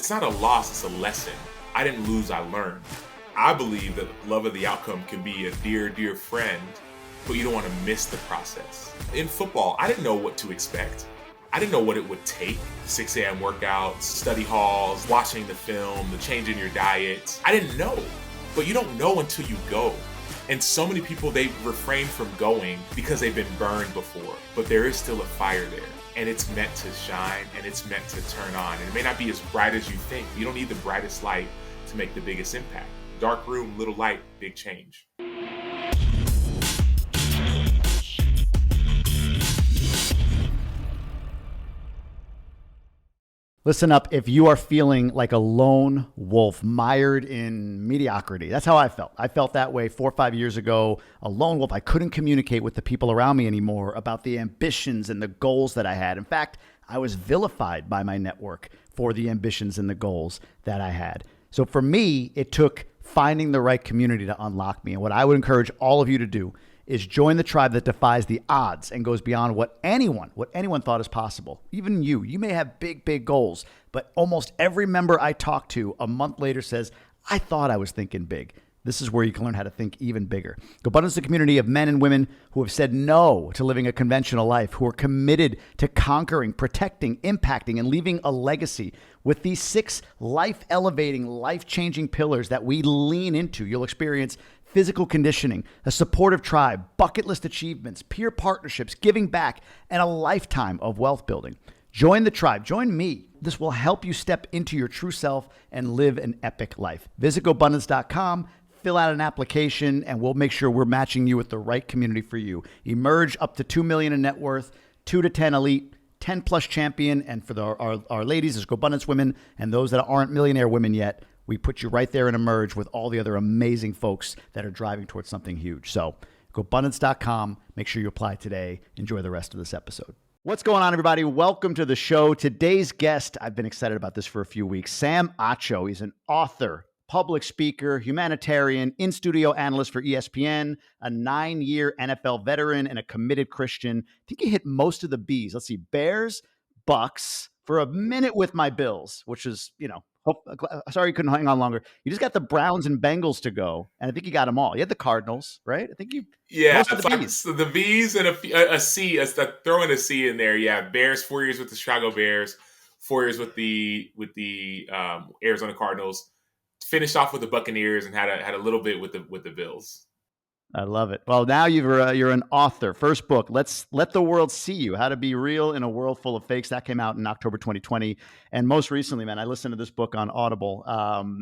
it's not a loss, it's a lesson. I didn't lose, I learned. I believe that love of the outcome can be a dear, dear friend, but you don't want to miss the process. In football, I didn't know what to expect. I didn't know what it would take. 6 a.m. workouts, study halls, watching the film, the change in your diet. I didn't know, but you don't know until you go. And so many people, they refrain from going because they've been burned before, but there is still a fire there. And it's meant to shine, and it's meant to turn on. And it may not be as bright as you think. You don't need the brightest light to make the biggest impact. Dark room, little light, big change. Listen up, if you are feeling like a lone wolf mired in mediocrity. That's how I felt. I felt that way 4 or 5 years ago, a lone wolf. I couldn't communicate with the people around me anymore about the ambitions and the goals that I had. In fact, I was vilified by my network for the ambitions and the goals that I had. So for me, it took finding the right community to unlock me. And what I would encourage all of you to do is join the tribe that defies the odds and goes beyond what anyone thought is possible. Even you may have big goals, but almost every member I talk to a month later says, I thought I was thinking big. This is where you can learn how to think even bigger. Gobundance is a community of men and women who have said no to living a conventional life, who are committed to conquering, protecting, impacting, and leaving a legacy. With these 6 life-elevating, life-changing pillars that we lean into, you'll experience physical conditioning, a supportive tribe, bucket list achievements, peer partnerships, giving back, and a lifetime of wealth building. Join the tribe. Join me. This will help you step into your true self and live an epic life. Visit Gobundance.com, fill out an application, and we'll make sure we're matching you with the right community for you. Emerge up to $2 million in net worth, 2 to 10 elite, 10 plus champion, and for our ladies, it's Gobundance women, and those that aren't millionaire women yet, we put you right there and emerge with all the other amazing folks that are driving towards something huge. So Gobundance.com. Make sure you apply today. Enjoy the rest of this episode. What's going on, everybody? Welcome to the show. Today's guest, I've been excited about this for a few weeks. Sam Acho. He's an author, public speaker, humanitarian, in-studio analyst for ESPN, a 9-year NFL veteran, and a committed Christian. I think he hit most of the B's. Let's see, Bears, Bucks, for a minute with my Bills, which is, sorry you couldn't hang on longer. You just got the Browns and Bengals to go, and I think you got them all. You had the Cardinals, right? I think you. Yeah, most of it's the like B's. so the V's and a C. Throw in a C in there. Yeah, Bears 4 years with the Chicago Bears, 4 years with the Arizona Cardinals. Finished off with the Buccaneers and had a little bit with the Bills. I love it. Well, now you're an author. First book, Let's Let the World See You, How to Be Real in a World Full of Fakes. That came out in October 2020. And most recently, man, I listened to this book on Audible.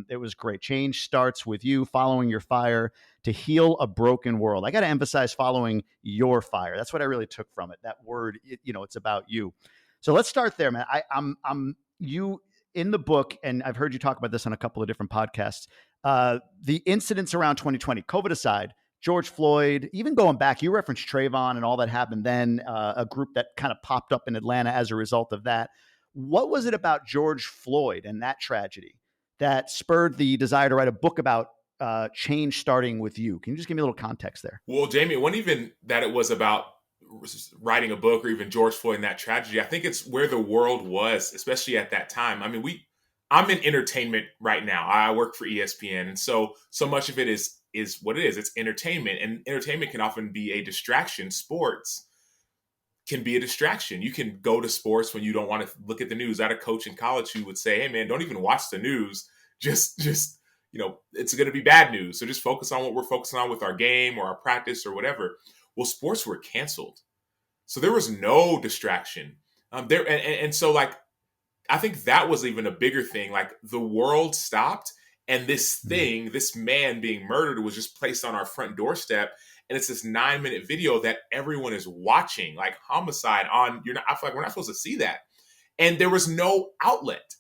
It was great. Change starts with you, following your fire to heal a broken world. I got to emphasize following your fire. That's what I really took from it. That word, it's about you. So let's start there, man. I'm you in the book, and I've heard you talk about this on a couple of different podcasts. The incidents around 2020, COVID aside, George Floyd, even going back, you referenced Trayvon and all that happened then, a group that kind of popped up in Atlanta as a result of that. What was it about George Floyd and that tragedy that spurred the desire to write a book about change starting with you? Can you just give me a little context there? Well, Jamie, it wasn't even that it was about writing a book or even George Floyd and that tragedy. I think it's where the world was, especially at that time. I mean, I'm in entertainment right now. I work for ESPN. And so much of it is what it is. It's entertainment, and entertainment can often be a distraction. Sports can be a distraction. You can go to sports when you don't want to look at the news. I had a coach in college who would say, hey man, don't even watch the news. Just, it's going to be bad news. So just focus on what we're focusing on with our game or our practice or whatever. Well, sports were canceled. So there was no distraction there. And so like, I think that was even a bigger thing. Like the world stopped, and this thing, this man being murdered was just placed on our front doorstep. And it's this 9-minute video that everyone is watching, like homicide on. I feel like we're not supposed to see that. And there was no outlet.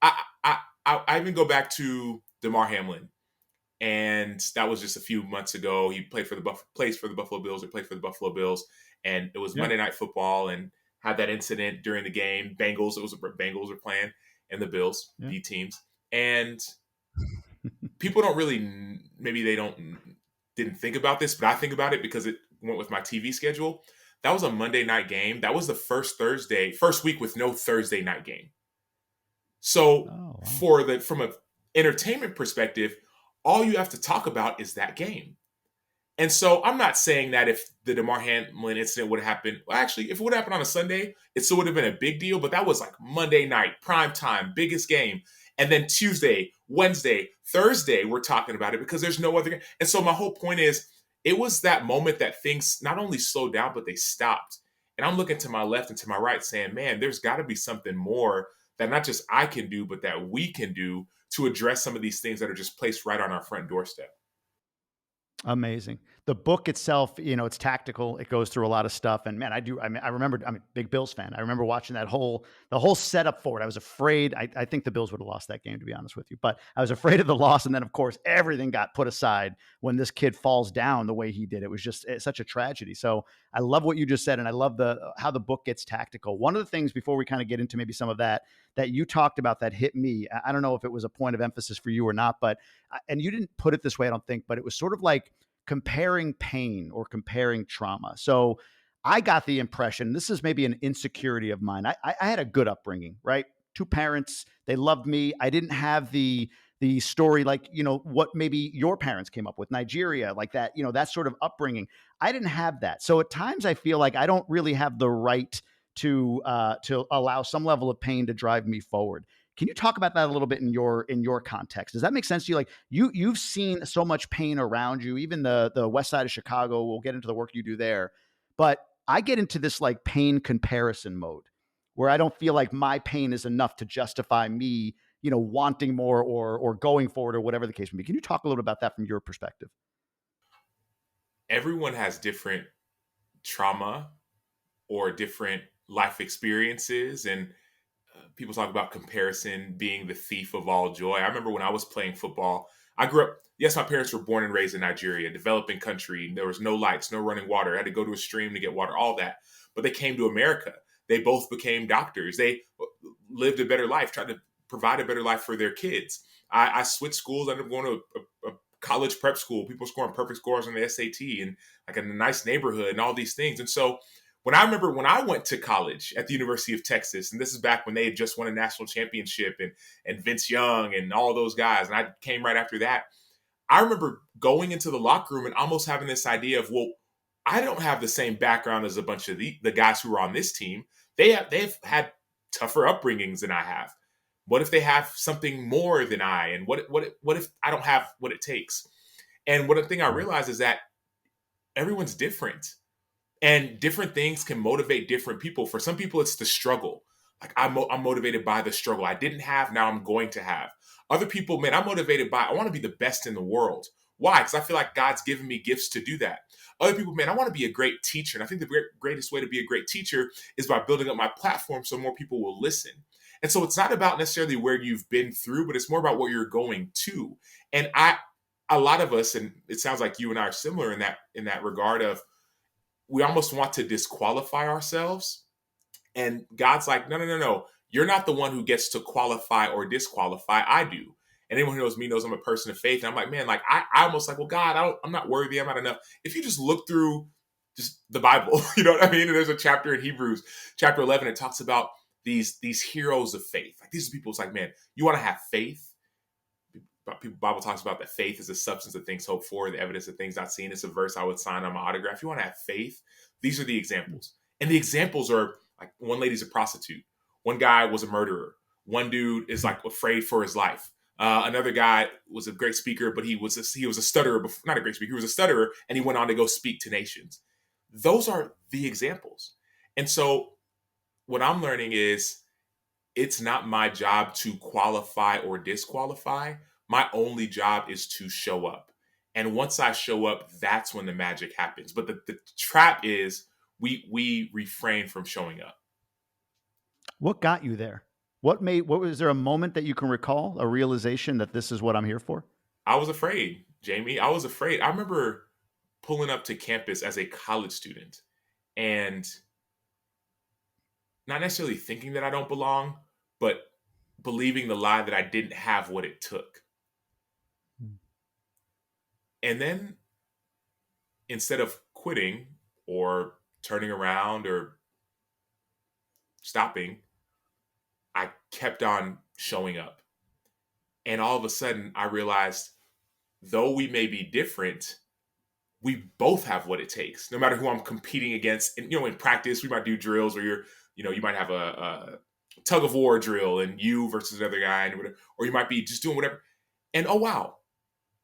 I even go back to DeMar Hamlin, and that was just a few months ago. He plays for the Buffalo Bills, and it was Monday Night Football, and had that incident during the game. Bengals were playing, and the Bills, B teams, and people don't really, maybe they didn't think about this, but I think about it because it went with my TV schedule. That was a Monday night game. That was the first week with no Thursday night game. So Oh, wow. from an entertainment perspective, all you have to talk about is that game. And so I'm not saying that if the DeMar Hamlin incident would have happened, well, actually, if it would have happened on a Sunday, it still would have been a big deal. But that was like Monday night, prime time, biggest game. And then Tuesday, Wednesday, Thursday, we're talking about it because there's no other game. And so my whole point is, it was that moment that things not only slowed down, but they stopped. And I'm looking to my left and to my right saying, man, there's got to be something more that not just I can do, but that we can do to address some of these things that are just placed right on our front doorstep. Amazing. The book itself, it's tactical. It goes through a lot of stuff. And man, I mean, I remember, I'm a big Bills fan. I remember watching the whole setup for it. I was afraid. I think the Bills would have lost that game, to be honest with you. But I was afraid of the loss. And then, of course, everything got put aside when this kid falls down the way he did. It was just such a tragedy. So I love what you just said. And I love how the book gets tactical. One of the things before we kind of get into maybe some of that you talked about that hit me, I don't know if it was a point of emphasis for you or not, but and you didn't put it this way, I don't think, but it was sort of like comparing pain or comparing trauma. So I got the impression, this is maybe an insecurity of mine. I had a good upbringing, right? Two parents, they loved me. I didn't have the story like, what maybe your parents came up with, Nigeria, like that, that sort of upbringing. I didn't have that. So at times I feel like I don't really have the right to allow some level of pain to drive me forward. Can you talk about that a little bit in your context? Does that make sense to you? Like you've seen so much pain around you, even the west side of Chicago. We'll get into the work you do there. But I get into this like pain comparison mode where I don't feel like my pain is enough to justify me, wanting more or going forward or whatever the case may be. Can you talk a little about that from your perspective? Everyone has different trauma or different life experiences. And people talk about comparison being the thief of all joy. I remember when I was playing football, I grew up, yes, my parents were born and raised in Nigeria, a developing country. There was no lights, no running water. I had to go to a stream to get water, all that. But they came to America. They both became doctors. They lived a better life, tried to provide a better life for their kids. I switched schools. I ended up going to a college prep school, people scoring perfect scores on the SAT and like in a nice neighborhood and all these things. And so when I remember when I went to college at the University of Texas, and this is back when they had just won a national championship and Vince Young and all those guys, and I came right after that. I remember going into the locker room and almost having this idea of, well, I don't have the same background as a bunch of the guys who are on this team. They've had tougher upbringings than I have. What if they have something more than I? And what if I don't have what it takes? And one thing I Right. realized is that everyone's different and different things can motivate different people. For some people, it's the struggle. Like I'm motivated by the struggle I didn't have, now I'm going to have. Other people, man, I'm motivated by I want to be the best in the world. Why? Because I feel like God's given me gifts to do that. Other people, man, I want to be a great teacher. And I think the greatest way to be a great teacher is by building up my platform so more people will listen. And so it's not about necessarily where you've been through, but it's more about where you're going to. And a lot of us, and it sounds like you and I are similar in that regard of we almost want to disqualify ourselves. And God's like, no, no, no, no. You're not the one who gets to qualify or disqualify. I do. And anyone who knows me knows I'm a person of faith. And I'm like, man, like I almost like, well, God, I'm not worthy. I'm not enough. If you just look through just the Bible, you know what I mean? And there's a chapter in Hebrews, chapter 11, it talks about these heroes of faith. Like these are people. It's like, man, you want to have faith. Bible talks about that faith is the substance of things hoped for, the evidence of things not seen. It's a verse I would sign on my autograph. You want to have faith? These are the examples. And the examples are like one lady's a prostitute. One guy was a murderer. One dude is like afraid for his life. Another guy was a great speaker, but he was a stutterer. Not a great speaker. He was a stutterer, and he went on to go speak to nations. Those are the examples. And so what I'm learning is it's not my job to qualify or disqualify. My only job is to show up. And once I show up, that's when the magic happens. But the trap is we refrain from showing up. What got you there? What was there a moment that you can recall, a realization that this is what I'm here for? I was afraid, Jamie. I was afraid. I remember pulling up to campus as a college student and not necessarily thinking that I don't belong, but believing the lie that I didn't have what it took. And then instead of quitting or turning around or stopping, I kept on showing up. And all of a sudden, I realized, though we may be different, we both have what it takes, no matter who I'm competing against. And, in practice, we might do drills where you might have a tug of war drill and you versus another guy, and whatever, or you might be just doing whatever. And oh, wow,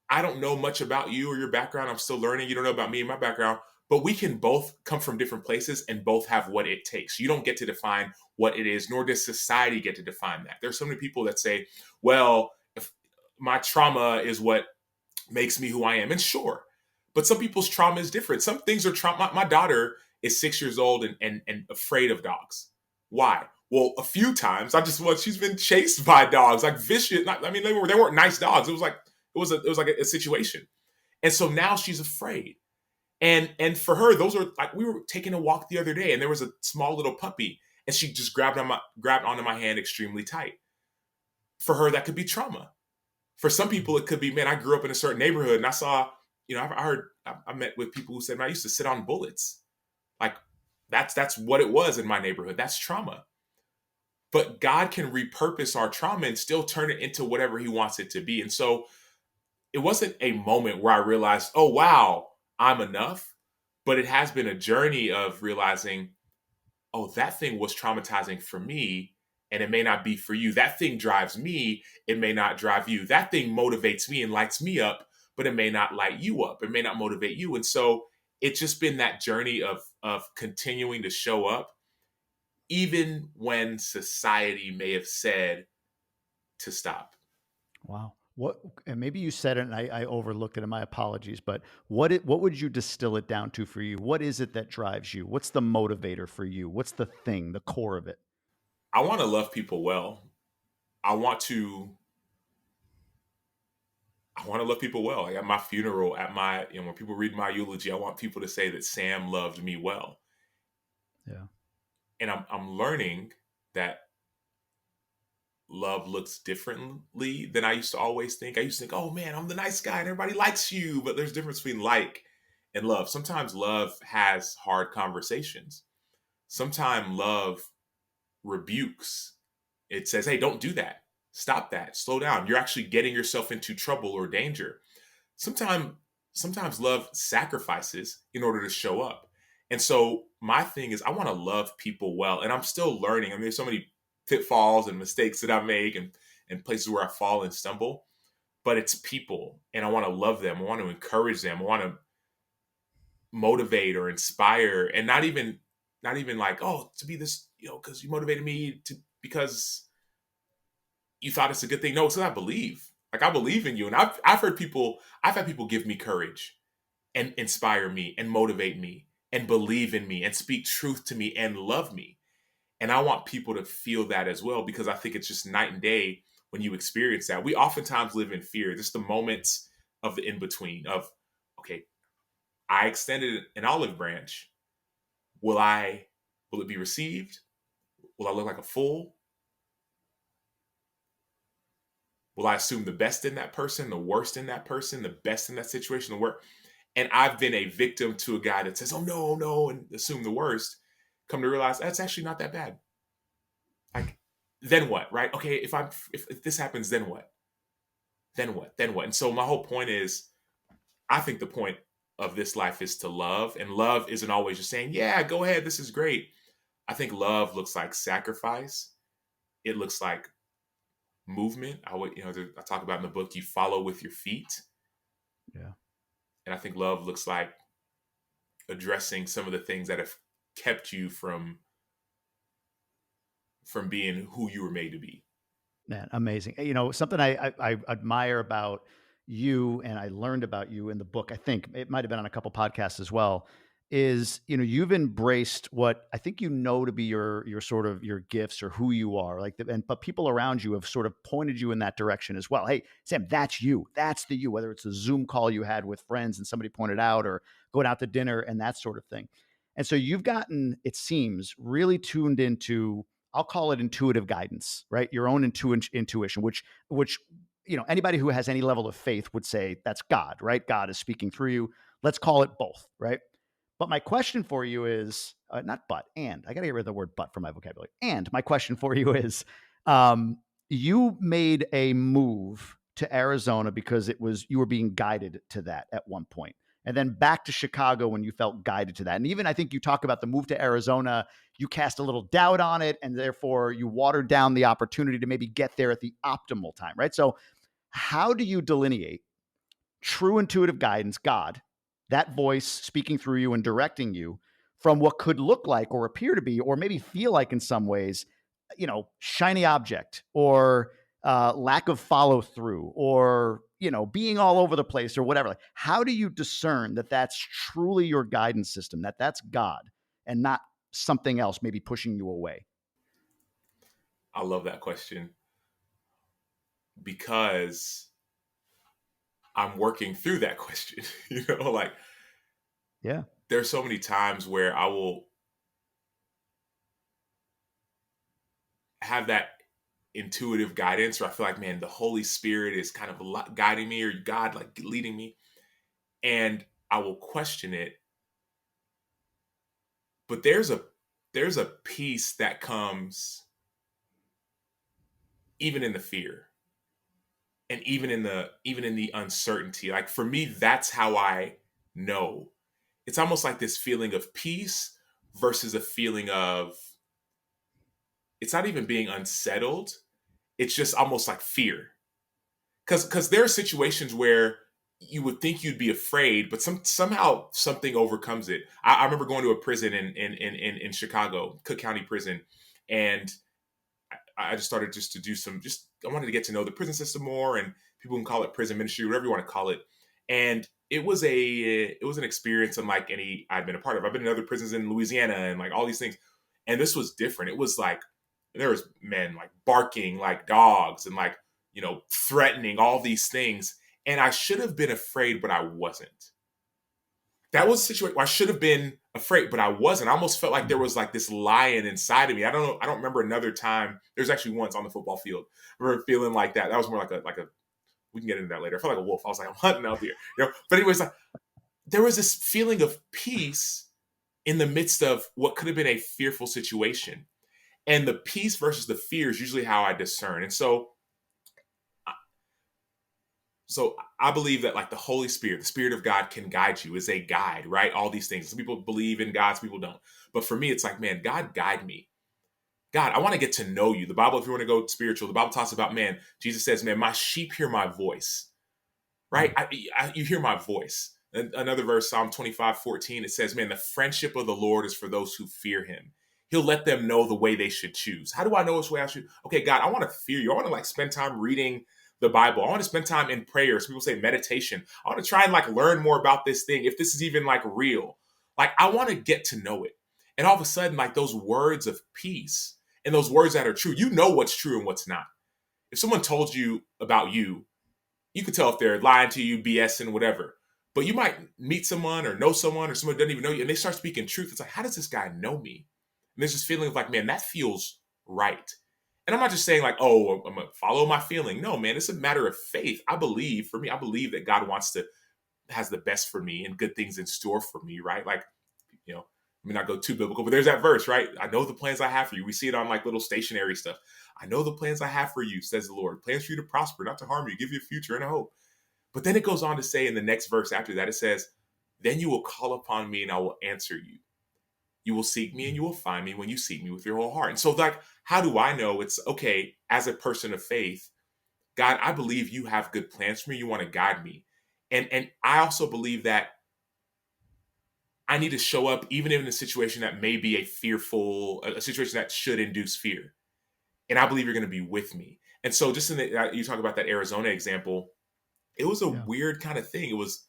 I don't know much about you or your background. I'm still learning. You don't know about me and my background, but we can both come from different places and both have what it takes. You don't get to define what it is, nor does society get to define that. There's so many people that say, well, if my trauma is what makes me who I am. And sure, but some people's trauma is different. Some things are trauma. My daughter is 6 years old and afraid of dogs. Why? Well, a few times she's been chased by dogs, like vicious. I mean, they weren't nice dogs. It was like a situation. And so now she's afraid. And for her, those are like, we were taking a walk the other day and there was a small little puppy and she just grabbed onto my hand extremely tight. For her, that could be trauma. For some people, it could be, man, I grew up in a certain neighborhood and I saw, I met with people who said, man, I used to sit on bullets. Like that's what it was in my neighborhood. That's trauma. But God can repurpose our trauma and still turn it into whatever he wants it to be. And so it wasn't a moment where I realized, oh, wow, I'm enough. But it has been a journey of realizing, oh, that thing was traumatizing for me and it may not be for you. That thing drives me, it may not drive you. That thing motivates me and lights me up, but it may not light you up. It may not motivate you. And so it's just been that journey of continuing to show up, even when society may have said to stop. Wow. What, and maybe you said it and I overlooked it, and my apologies, but what would you distill it down to for you? What is it that drives you? What's the motivator for you? What's the thing, the core of it? I want to love people well. I want to I want to love people well. Like at my funeral, when people read my eulogy, I want people to say that Sam loved me well. Yeah. And I'm learning that love looks differently than I used to always think. I used to think, oh man, I'm the nice guy and everybody likes you. But there's a difference between like and love. Sometimes love has hard conversations. Sometimes love rebukes. It says, hey, don't do that. Stop that. Slow down. You're actually getting yourself into trouble or danger. Sometimes sometimes love sacrifices in order to show up. And so my thing is I want to love people well. And I'm still learning. I mean, there's so many pitfalls and mistakes that I make and places where I fall and stumble. But it's people and I want to love them. I want to encourage them. I want to motivate or inspire and not even like, oh, to be this, because you motivated me to because you thought it's a good thing. No, it's because I believe. Like I believe in you. And I've had people give me courage and inspire me and motivate me and believe in me and speak truth to me and love me. And I want people to feel that as well because I think it's just night and day when you experience that. We oftentimes live in fear. Just the moments of the in between of, okay, I extended an olive branch. Will it be received? Will I look like a fool? Will I assume the best in that person, the worst in that person, the best in that situation, the worst? And I've been a victim to a guy that says, oh no, no, and assume the worst. Come to realize that's actually not that bad. Like, then what, right? Okay, if this happens, then what? Then what? Then what? And so my whole point is, I think the point of this life is to love, and love isn't always just saying, yeah, go ahead, this is great. I think love looks like sacrifice. It looks like movement. I talk about in the book, you follow with your feet. Yeah. And I think love looks like addressing some of the things that have kept you from being who you were made to be. Man, amazing. Something I admire about you, and I learned about you in the book, I think it might have been on a couple podcasts as well, is, you've embraced what I think to be your sort of your gifts or who you are, but people around you have sort of pointed you in that direction as well. Hey, Sam, that's you. That's the you, whether it's a Zoom call you had with friends and somebody pointed out, or going out to dinner and that sort of thing. And so you've gotten, it seems, really tuned into, I'll call it intuitive guidance, right? Your own intuition, which anybody who has any level of faith would say that's God, right? God is speaking through you. Let's call it both, right? But my question for you is not but, and I got to get rid of the word but from my vocabulary. And my question for you is, You made a move to Arizona because you were being guided to that at one point. And then back to Chicago when you felt guided to that. And even I think you talk about the move to Arizona, you cast a little doubt on it, and therefore you watered down the opportunity to maybe get there at the optimal time, right? So how do you delineate true intuitive guidance, God, that voice speaking through you and directing you, from what could look like or appear to be, or maybe feel like in some ways, shiny object, or lack of follow through, or, being all over the place or whatever? Like, how do you discern that that's truly your guidance system, that that's God and not something else maybe pushing you away? I love that question because I'm working through that question. Like Yeah. there's so many times where I will have that intuitive guidance, or I feel like, man, the Holy Spirit is kind of guiding me, or God like leading me, and I will question it. But there's a peace that comes even in the fear, and even in the uncertainty. Like for me, that's how I know. It's almost like this feeling of peace versus a feeling of, it's not even being unsettled. It's just almost like fear. Because there are situations where you would think you'd be afraid, but somehow something overcomes it. I remember going to a prison in Chicago, Cook County Prison, and I just started just to do I wanted to get to know the prison system more, and people can call it prison ministry, whatever you want to call it. And it was an experience unlike any I'd been a part of. I've been in other prisons in Louisiana and like all these things, and this was different. It was like there was men like barking like dogs and like threatening all these things, and I should have been afraid, but I wasn't. That was a situation where I should have been afraid, but I wasn't. I almost felt like there was like this lion inside of me. I don't know. I don't remember another time. There's actually once on the football field. I remember feeling like that. That was more like a. We can get into that later. I felt like a wolf. I was like, I'm hunting out here. But anyways, like, there was this feeling of peace in the midst of what could have been a fearful situation, and the peace versus the fear is usually how I discern. And so I believe that like the Holy Spirit, the Spirit of God can guide you, is a guide, right? All these things. Some people believe in God, some people don't. But for me, it's like, man, God, guide me. God, I want to get to know you. The Bible, if you want to go spiritual, the Bible talks about, man, Jesus says, man, my sheep hear my voice, right? You hear my voice. And another verse, Psalm 25:14, it says, man, the friendship of the Lord is for those who fear him. He'll let them know the way they should choose. How do I know which way I should? Okay, God, I want to fear you. I want to like spend time reading the Bible. I want to spend time in prayer. Some people say meditation. I want to try and like learn more about this thing, if this is even like real. Like I want to get to know it. And all of a sudden, like those words of peace and those words that are true, you know what's true and what's not. If someone told you about you, you could tell if they're lying to you, BSing, whatever. But you might meet someone or know someone or someone who doesn't even know you, and they start speaking truth. It's like, how does this guy know me? And there's this feeling of like, man, that feels right. And I'm not just saying like, oh, I'm gonna follow my feeling. No, man, it's a matter of faith. I believe that God has the best for me and good things in store for me, right? Like, I mean, not go too biblical, but there's that verse, right? I know the plans I have for you. We see it on like little stationary stuff. I know the plans I have for you, says the Lord. Plans for you to prosper, not to harm you, give you a future and a hope. But then it goes on to say in the next verse after that, it says, then you will call upon me and I will answer you. You will seek me and you will find me when you seek me with your whole heart. And so, like, how do I know it's okay as a person of faith? God, I believe you have good plans for me. You want to guide me. And I also believe that I need to show up even in a situation that may be a situation that should induce fear. And I believe you're going to be with me. And so just you talk about that Arizona example, it was a Yeah. weird kind of thing. It was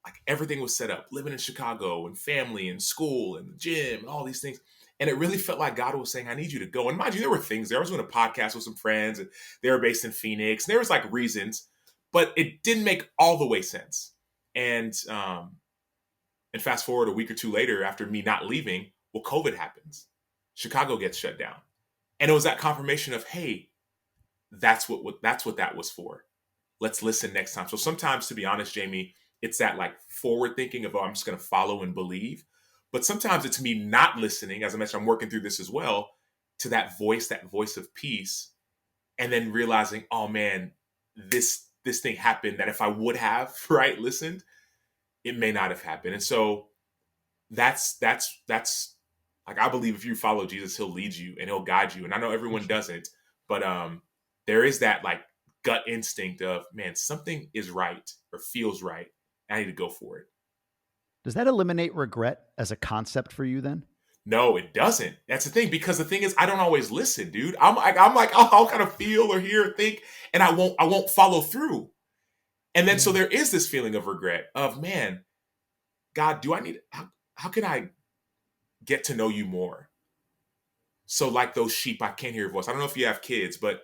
like everything was set up, living in Chicago and family and school and the gym and all these things. And it really felt like God was saying, I need you to go. And mind you, there were things there. I was doing a podcast with some friends and they were based in Phoenix. And there was like reasons, but it didn't make all the way sense. And fast forward a week or two later, after me not leaving, well, COVID happens. Chicago gets shut down. And it was that confirmation of, hey, that's what that was for. Let's listen next time. So sometimes, to be honest, Jamie, it's that like forward thinking of, oh, I'm just going to follow and believe. But sometimes it's me not listening. As I mentioned, I'm working through this as well, to that voice of peace. and then realizing, oh man, this thing happened that if I would have right listened, it may not have happened. And so that's like, I believe if you follow Jesus, he'll lead you and he'll guide you. And I know For everyone sure. doesn't, but there is that like gut instinct of, man, something is right or feels right. I need to go for it. Does that eliminate regret as a concept for you then? No, it doesn't. That's the thing, because the thing is, I don't always listen, dude. I'm like, I'll kind of feel or hear or think, and I won't follow through. And then so Yeah. there is this feeling of regret of, man, God, do I need how can I get to know you more? So like those sheep, I can't hear your voice. I don't know if you have kids, but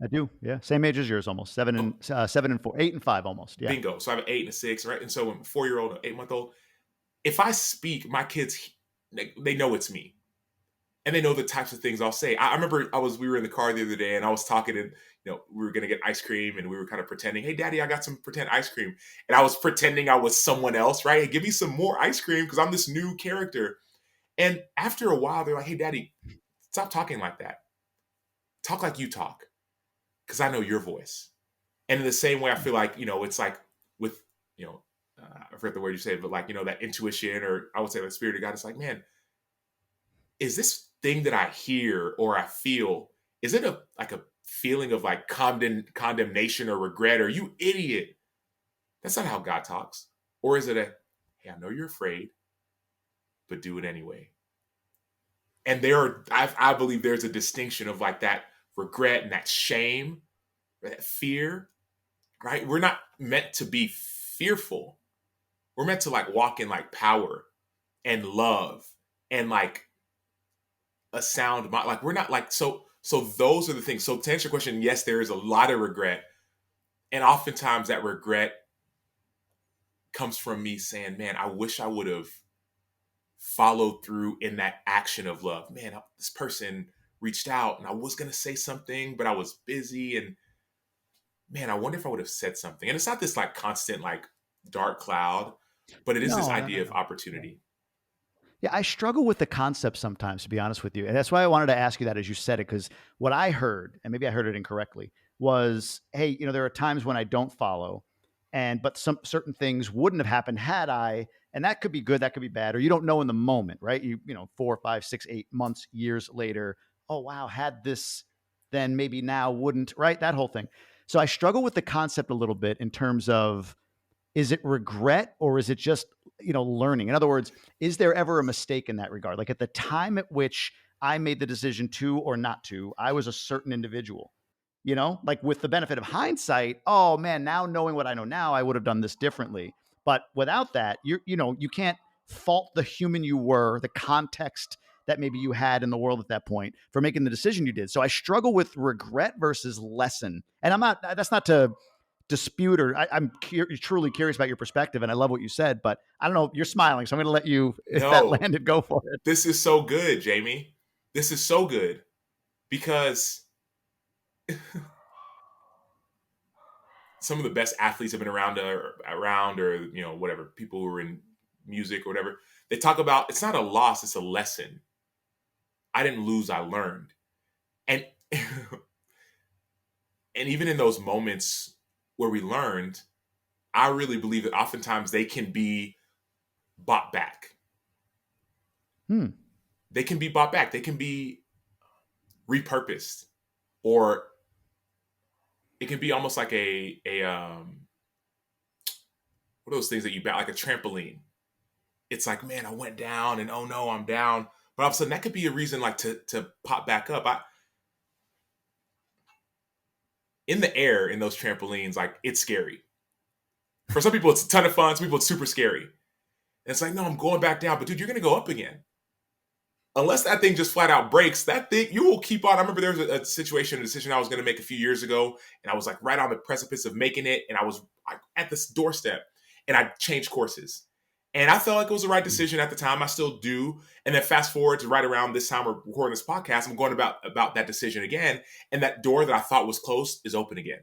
I do. Yeah. Same age as yours, almost oh, 7 and 4, 8 and 5, almost. Yeah. bingo. So I have an 8 and a 6, right? And so when 4-year-old, an 8-month old, if I speak, my kids they know it's me. And they know the types of things I'll say. I remember we were in the car the other day and I was talking, and we were gonna get ice cream and we were kind of pretending, hey daddy, I got some pretend ice cream. And I was pretending I was someone else, right? Hey, give me some more ice cream because I'm this new character. And after a while, they're like, hey daddy, stop talking like that. Talk like you talk, because I know your voice. And in the same way, I feel like, it's like with, you know, I forget the word you said, but like, that intuition, or I would say the spirit of God. It's like, man, is this thing that I hear or I feel, is it a feeling of like condemnation or regret, or you idiot? That's not how God talks. Or is it hey, I know you're afraid, but do it anyway. And I believe there's a distinction of like that regret and that shame, that fear, right? We're not meant to be fearful. We're meant to like walk in like power and love and like a sound mind. Like we're not like so those are the things. So to answer your question, yes, there is a lot of regret. And oftentimes that regret comes from me saying, man, I wish I would have followed through in that action of love. Man, this person reached out and I was gonna say something, but I was busy, and man, I wonder if I would have said something. And it's not this like constant like dark cloud, but it is this No, no, no, idea of no. Yeah. opportunity. Yeah, I struggle with the concept sometimes, to be honest with you. And that's why I wanted to ask you that as you said it, because what I heard, and maybe I heard it incorrectly, was, hey, there are times when I don't follow, but some certain things wouldn't have happened had I, and that could be good, that could be bad, or you don't know in the moment, right? 4, 5, 6, 8 months, years later, oh wow, had this, then maybe now wouldn't, right? That whole thing. So I struggle with the concept a little bit in terms of, is it regret or is it just learning? In other words, is there ever a mistake in that regard? Like at the time at which I made the decision to or not to, I was a certain individual. Like with the benefit of hindsight, oh man, now knowing what I know now, I would have done this differently. But without that, you can't fault the human you were, the context that maybe you had in the world at that point for making the decision you did. So I struggle with regret versus lesson. And that's not to dispute, or I'm truly curious about your perspective, and I love what you said, but I don't know. You're smiling, so I'm going to let you, if that No, landed, go for it. this is so good, Jamie. This is so good because some of the best athletes have been around, or whatever, people who are in music or whatever. They talk about it's not a loss, it's a lesson. I didn't lose, I learned. And and even in those moments where we learned, I really believe that oftentimes they can be bought back. Hmm. They can be bought back. They can be repurposed, or it can be almost like a what are those things that you bat, like a trampoline. It's like, man, I went down and oh no, I'm down. But all of a sudden that could be a reason like to pop back up. In the air in those trampolines, like it's scary. For some people it's a ton of fun, some people it's super scary. And it's like, no, I'm going back down. But dude, you're gonna go up again. Unless that thing just flat out breaks, that thing you will keep on. I remember there was a decision I was going to make a few years ago, and I was like right on the precipice of making it, and I was like, at this doorstep, and I changed courses, and I felt like it was the right decision at the time. I still do, and then fast forward to right around this time we're recording this podcast, I'm going about that decision again, and that door that I thought was closed is open again.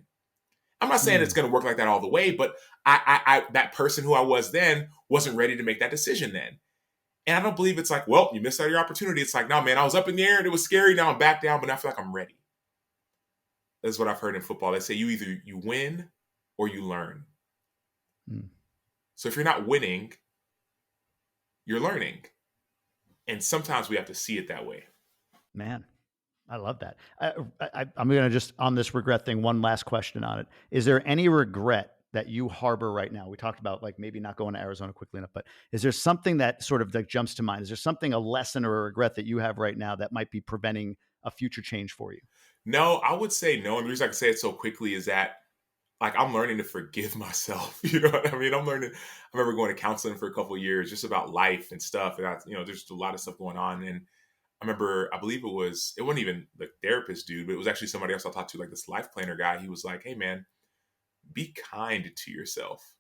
I'm not saying it's Hmm. going to work like that all the way, but I that person who I was then wasn't ready to make that decision then. And I don't believe it's like, well, you missed out your opportunity. It's like, no, man, I was up in the air and it was scary. Now I'm back down, but I feel like I'm ready. That's what I've heard in football. They say you win or you learn. Mm, So if you're not winning, you're learning. And sometimes we have to see it that way. man, I love that. I'm going to just, on this regret thing, one last question on it. Is there any regret that you harbor right now? We talked about like maybe not going to Arizona quickly enough, but is there something that sort of like jumps to mind? Is there something, a lesson or a regret that you have right now that might be preventing a future change for you? No, I would say no. And the reason I can say it so quickly is that like I'm learning to forgive myself. You know what I mean? I'm learning. I remember going to counseling for a couple of years just about life and stuff. And there's a lot of stuff going on. And I remember, I believe it wasn't even the therapist dude, but it was actually somebody else I talked to, like this life planner guy. He was like, "Hey man, be kind to yourself."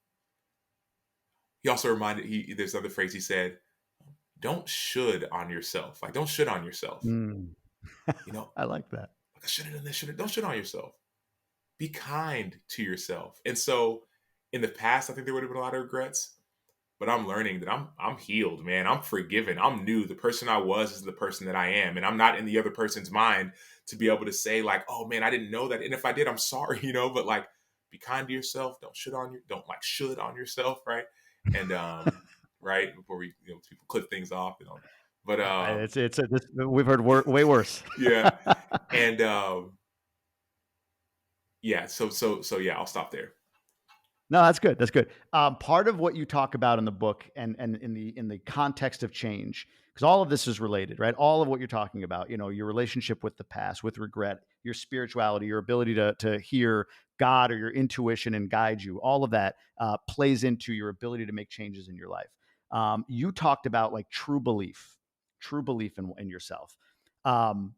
He also there's another phrase he said, "Don't should on yourself." Like, don't should on yourself. Mm. You know, I like that. like I should have done this. Don't should on yourself. Be kind to yourself. And so, in the past, I think there would have been a lot of regrets, but I'm learning that I'm healed, man. I'm forgiven. I'm new. The person I was is the person that I am, and I'm not in the other person's mind to be able to say like, "Oh man, I didn't know that," and if I did, I'm sorry, But like, be kind to yourself. Don't like should on yourself, right? And right before we people clip things off, But we've heard way worse. yeah, and yeah. So yeah, I'll stop there. No, that's good. That's good. Part of what you talk about in the book and in the context of change, because all of this is related, right? All of what you're talking about, your relationship with the past, with regret, your spirituality, your ability to hear God or your intuition and guide you, all of that plays into your ability to make changes in your life. You talked about like true belief in yourself. Um,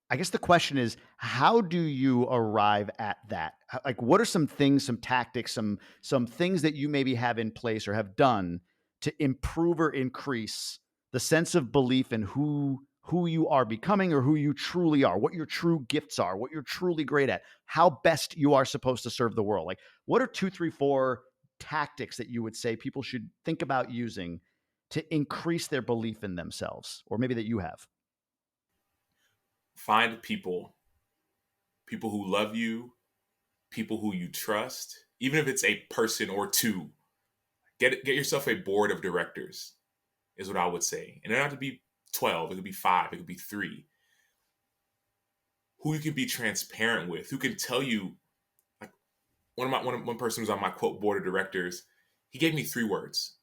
I guess the question is, how do you arrive at that? Like, what are some things, some tactics, some things that you maybe have in place or have done to improve or increase the sense of belief in who you are becoming or who you truly are, what your true gifts are, what you're truly great at, how best you are supposed to serve the world? Like, what are two, three, four tactics that you would say people should think about using to increase their belief in themselves, or maybe that you have? Find people who love you, people who you trust, even if it's a person or two. Get yourself a board of directors, is what I would say. And it doesn't have to be 12, it could be 5, it could be 3. Who you can be transparent with, who can tell you like one person who's on my quote board of directors, he gave me 3 words.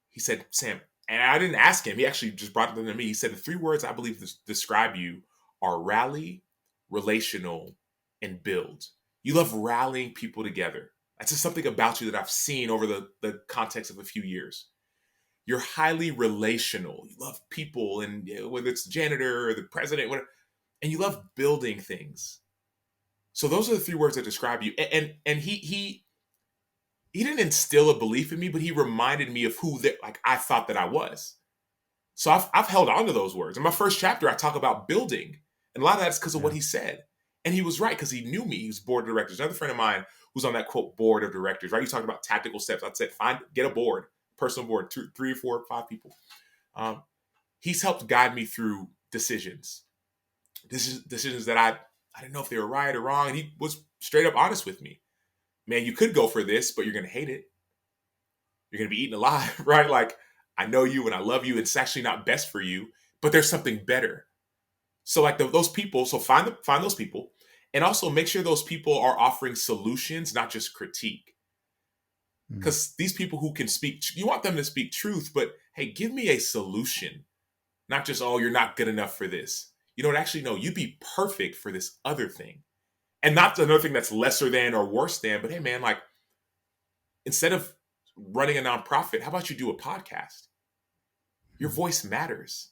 He said, "Sam," and I didn't ask him, he actually just brought them to me. He said, "The 3 words I believe describe you are rally, relational, and build." You love rallying people together. That's just something about you that I've seen over the context of a few years. You're highly relational. You love people, and whether it's the janitor or the president, whatever, and you love building things. So those are the 3 words that describe you. And he didn't instill a belief in me, but he reminded me of who like I thought that I was. So I've held on to those words. In my first chapter, I talk about building, and a lot of that's because of what Yeah. he said. And he was right because he knew me. He was board of directors. Another friend of mine who's on that quote board of directors, right? You talked about tactical steps. I said, get a board, personal board, 2, 3, 4, 5 people. Um, he's helped guide me through decisions. Decisions that I didn't know if they were right or wrong. And he was straight up honest with me. Man, you could go for this, but you're going to hate it. You're going to be eaten alive, right? Like, I know you and I love you. It's actually not best for you, but there's something better. So like those people, so find those people, and also make sure those people are offering solutions, not just critique. Mm. Because these people who can speak, you want them to speak truth, but hey, give me a solution, not just, oh, you're not good enough for this. You don't actually know you'd be perfect for this other thing, and not another thing that's lesser than or worse than. But hey, man, like instead of running a nonprofit, how about you do a podcast? Your voice matters.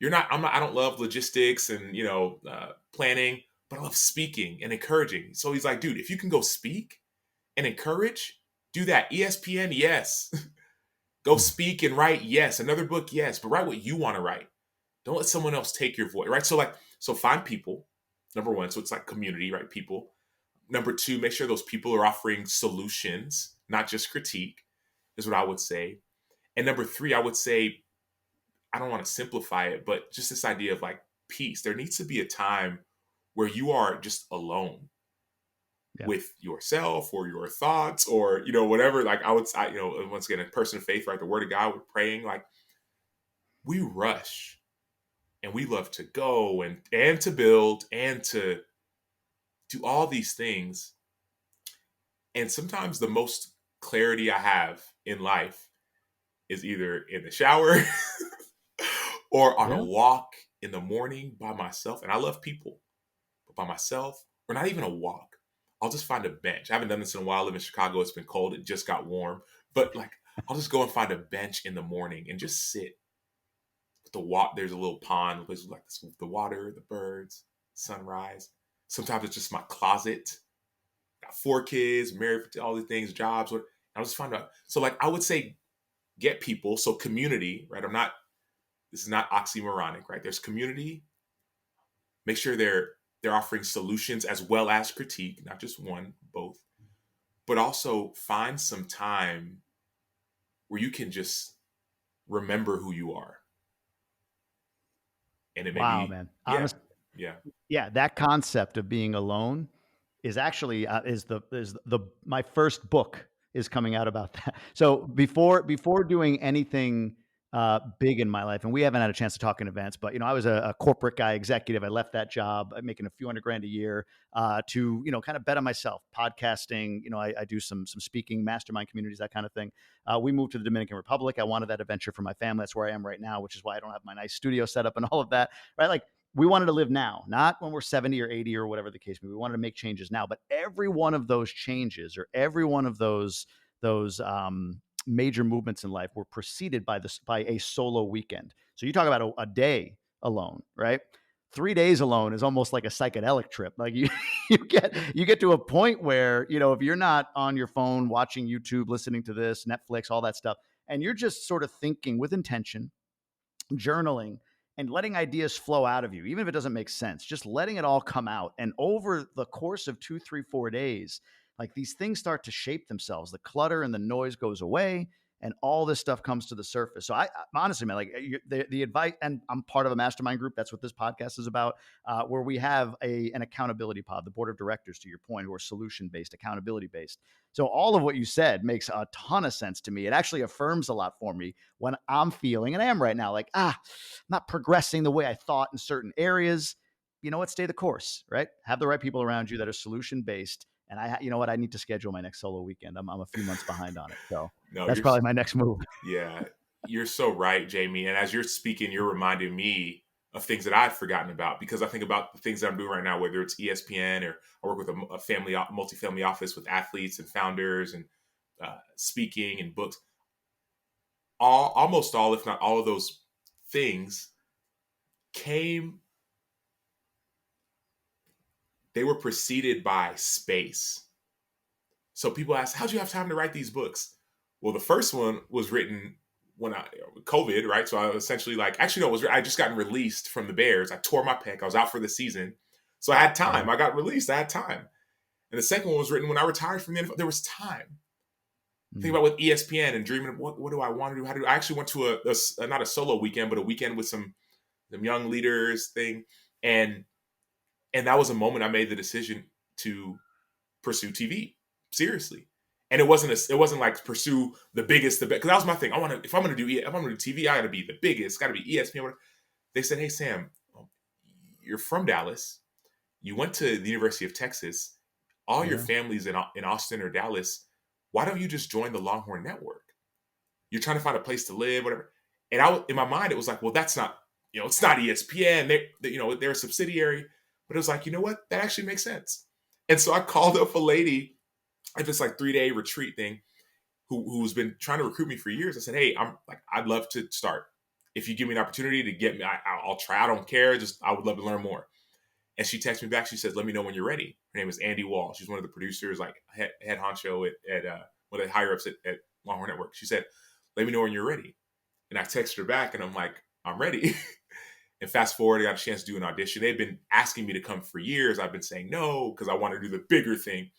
I don't love logistics and planning, but I love speaking and encouraging. So he's like, dude, if you can go speak and encourage, do that. ESPN, yes. Go speak and write, yes. Another book, yes. But write what you want to write. Don't let someone else take your voice, right? So find people. Number 1, so it's like community, right? People. Number 2, make sure those people are offering solutions, not just critique, is what I would say. And number 3, I would say, I don't want to simplify it, but just this idea of like peace. There needs to be a time where you are just alone Yeah. with yourself or your thoughts or, whatever. Like once again, a person of faith, right? The word of God, we're praying. Like we rush and we love to go and to build and to do all these things. And sometimes the most clarity I have in life is either in the shower or on a Yeah. walk in the morning by myself. And I love people, but by myself, or not even a walk. I'll just find a bench. I haven't done this in a while. I live in Chicago. It's been cold. It just got warm. But like, I'll just go and find a bench in the morning and just sit. The walk. There's a little pond. There's like the water, the birds, sunrise. Sometimes it's just my closet. Got 4 kids, married, all these things, jobs. I'll just find out. So like, I would say, get people. So community, right? This is not oxymoronic, right? There's community. Make sure they're offering solutions as well as critique, not just one, both. But also find some time where you can just remember who you are. And it may Wow, be, man. yeah, Honestly, yeah, yeah, that concept of being alone is actually is the my first book is coming out about that. So before doing anything big in my life, and we haven't had a chance to talk in advance, but I was a corporate guy, executive. I left that job, making a few hundred grand a year, to kind of bet on myself, podcasting. I do some speaking, mastermind communities, that kind of thing. We moved to the Dominican Republic. I wanted that adventure for my family. That's where I am right now, which is why I don't have my nice studio set up and all of that. Right, like we wanted to live now, not when we're 70 or 80 or whatever the case may be. We wanted to make changes now. But every one of those changes or every one of those major movements in life were preceded by a solo weekend. So you talk about a day alone, right? 3 days alone is almost like a psychedelic trip. Like you get to a point where, if you're not on your phone watching YouTube, listening to this, Netflix, all that stuff, and you're just sort of thinking with intention, journaling, and letting ideas flow out of you, even if it doesn't make sense, just letting it all come out. And over the course of 2, 3, 4 days, like these things start to shape themselves. The clutter and the noise goes away, and all this stuff comes to the surface. So I honestly, man, like the advice, and I'm part of a mastermind group. That's what this podcast is about, where we have an accountability pod, the board of directors, to your point, who are solution based, accountability based. So all of what you said makes a ton of sense to me. It actually affirms a lot for me when I'm feeling, and I am right now, like, I'm not progressing the way I thought in certain areas. You know what? Stay the course, right? Have the right people around you that are solution based. And you know what? I need to schedule my next solo weekend. I'm a few months behind on it. So no, that's probably my next move. yeah, you're so right, Jamie. And as you're speaking, you're reminding me of things that I've forgotten about because I think about the things that I'm doing right now, whether it's ESPN or I work with a family, multifamily office with athletes and founders and speaking and books. Almost all, if not all of those things came, they were preceded by space. So people ask, how'd you have time to write these books? Well, the first one was written when COVID, right? So I was essentially like, actually, no, I just gotten released from the Bears. I tore my pec. I was out for the season. So I had time. Yeah. I got released. I had time. And the second one was written when I retired from the NFL. There was time. Think Mm. about with ESPN and dreaming of what do I want to do? How do I actually went to a not a solo weekend, but a weekend with some young leaders thing. And that was a moment I made the decision to pursue TV seriously. And it wasn't like pursue the biggest, the best. Because that was my thing. If I'm gonna do TV, I got to be the biggest. Got to be ESPN. They said, "Hey Sam, you're from Dallas. You went to the University of Texas. All your Yeah. family's in Austin or Dallas. Why don't you just join the Longhorn Network? You're trying to find a place to live, whatever." And in my mind, it was like, well, that's not, it's not ESPN. They're a subsidiary. But it was like, you know what? That actually makes sense. And so I called up a lady at this like 3-day retreat thing who's been trying to recruit me for years. I said, hey, I'd love to start. If you give me an opportunity to get me, I'll try. I don't care. I would love to learn more. And she texted me back. She says, let me know when you're ready. Her name is Andy Wall. She's one of the producers, like head honcho at one of the higher ups at Longhorn Network. She said, let me know when you're ready. And I texted her back and I'm like, I'm ready. And fast forward, I got a chance to do an audition. They've been asking me to come for years. I've been saying no because I want to do the bigger thing.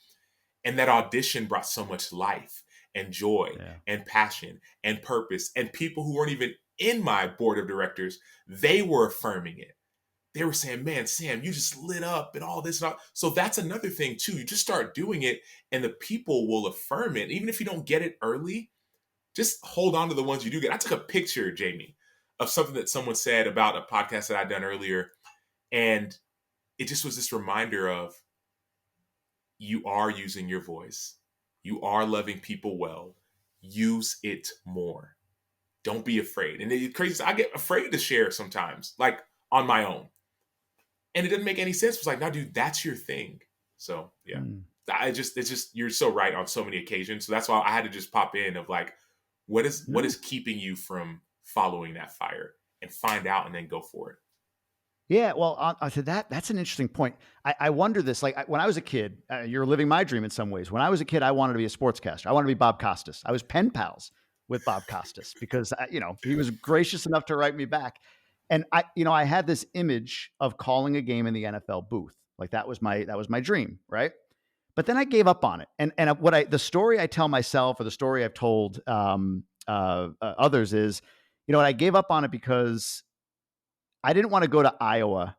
And that audition brought so much life and joy Yeah. and passion and purpose. And people who weren't even in my board of directors, they were affirming it. they were saying, man, Sam, you just lit up and all this and all. So that's another thing too. You just start doing it and the people will affirm it. Even if you don't get it early, just hold on to the ones you do get. I took a picture, Jamie, of something that someone said about a podcast that I'd done earlier. And it just was this reminder of, you are using your voice. You are loving people well. Use it more. Don't be afraid. And it's crazy. I get afraid to share sometimes, like on my own. And it doesn't make any sense. It's like, no, dude, that's your thing. So yeah. Mm. It's just you're so right on so many occasions. So that's why I had to just pop in of like, what No. is keeping you from following that fire, and find out and then go for it. Yeah, well, to that's an interesting point. I wonder this. Like when I was a kid, you're living my dream in some ways. When I was a kid, I wanted to be a sportscaster. I wanted to be Bob Costas. I was pen pals with Bob Costas because he was gracious enough to write me back. And I had this image of calling a game in the NFL booth. Like that was my dream, right? But then I gave up on it. And the story I tell myself, or the story I've told others is, I gave up on it because I didn't want to go to Iowa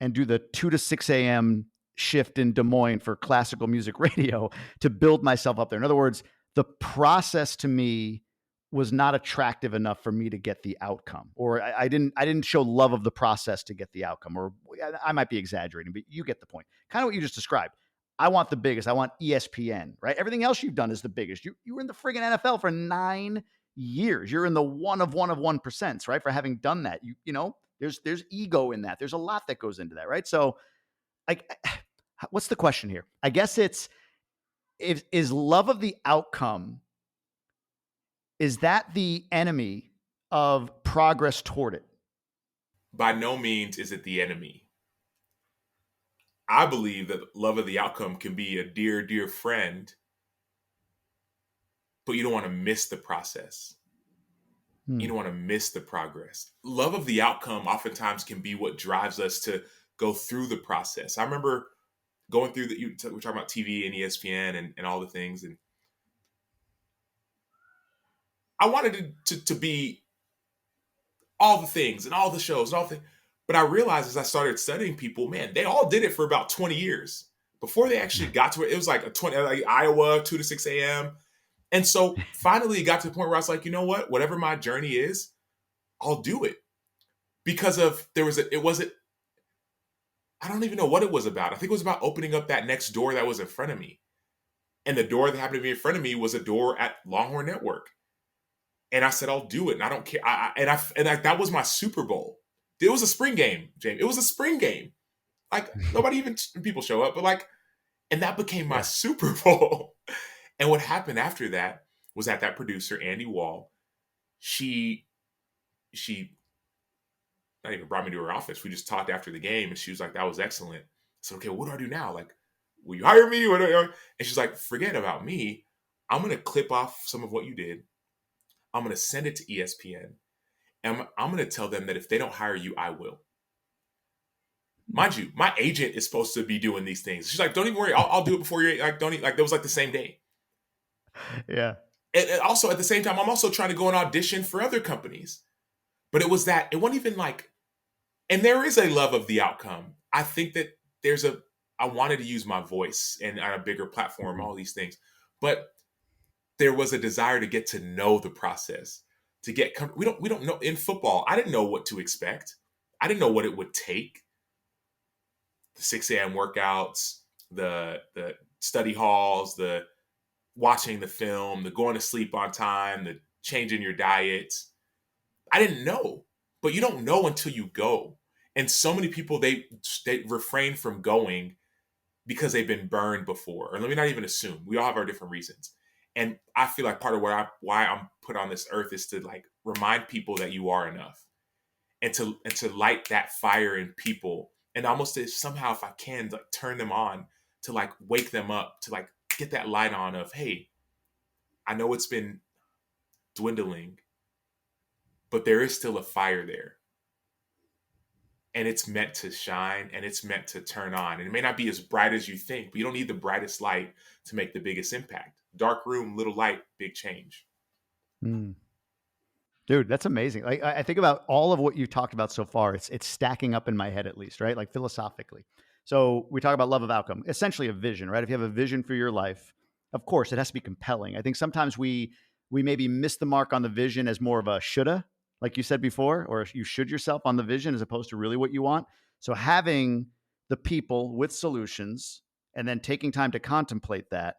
and do the 2 to 6 a.m. shift in Des Moines for classical music radio to build myself up there. In other words, the process to me was not attractive enough for me to get the outcome, or I didn't show love of the process to get the outcome, or I might be exaggerating, but you get the point. Kind of what you just described. I want the biggest. I want ESPN, right? Everything else you've done is the biggest. You were in the friggin' NFL for 9 years. You're in the one of 1%, right? For having done that, there's ego in that. There's a lot that goes into that, right? So, like, what's the question here? I guess it's, is love of the outcome, is that the enemy of progress toward it? By no means is it the enemy. I believe that love of the outcome can be a dear, dear friend, but you don't want to miss the process. You Hmm. don't want to miss the progress. Love of the outcome oftentimes can be what drives us to go through the process. I remember going through we're talking about TV and ESPN and all the things. And I wanted to be all the things and all the shows and all the things. But I realized as I started studying people, man, they all did it for about 20 years before they actually got to it. It was like like Iowa, 2 to 6 a.m. And so finally it got to the point where I was like, you know what? Whatever my journey is, I'll do it. Because of it wasn't, I don't even know what it was about. I think it was about opening up that next door that was in front of me. And the door that happened to be in front of me was a door at Longhorn Network. And I said, I'll do it. And I don't care. That was my Super Bowl. It was a spring game, James. It was a spring game. Like nobody even people show up, but like, and that became my Yeah. Super Bowl. And what happened after that was that producer, Andy Wall, she not even brought me to her office. We just talked after the game, and she was like, "That was excellent." I said, "Okay, what do I do now? Like, will you hire me?" And she's like, "Forget about me. I'm gonna clip off some of what you did. I'm gonna send it to ESPN, and I'm gonna tell them that if they don't hire you, I will." Mind you, my agent is supposed to be doing these things. She's like, "Don't even worry. I'll do it before you like. Don't even, like." That was like the same day. Yeah. And also at the same time, I'm also trying to go and audition for other companies. But it wasn't even like, and there is a love of the outcome. I think that I wanted to use my voice and on a bigger platform, Mhm. all these things. But there was a desire to get to know the process, to we don't know in football. I didn't know what to expect. I didn't know what it would take. The 6 a.m. workouts, the study halls, the watching the film, the going to sleep on time, the changing your diet. I didn't know, but you don't know until you go. And so many people they refrain from going because they've been burned before. Or let me not even assume. We all have our different reasons. And I feel like part of why I'm put on this earth is to like remind people that you are enough, and to light that fire in people, and almost to somehow, if I can, like turn them on, to like wake them up, to like get that light on of, hey, I know it's been dwindling, but there is still a fire there, and it's meant to shine, and it's meant to turn on. And it may not be as bright as you think, but you don't need the brightest light to make the biggest impact. Dark room, little light, big change. Mm. Dude, that's amazing. Like I think about all of what you've talked about so far. It's stacking up in my head at least, right? Like philosophically. So we talk about love of outcome, essentially a vision, right? If you have a vision for your life, of course it has to be compelling. I think sometimes we maybe miss the mark on the vision as more of a shoulda, like you said before, or you should yourself on the vision as opposed to really what you want. So having the people with solutions and then taking time to contemplate that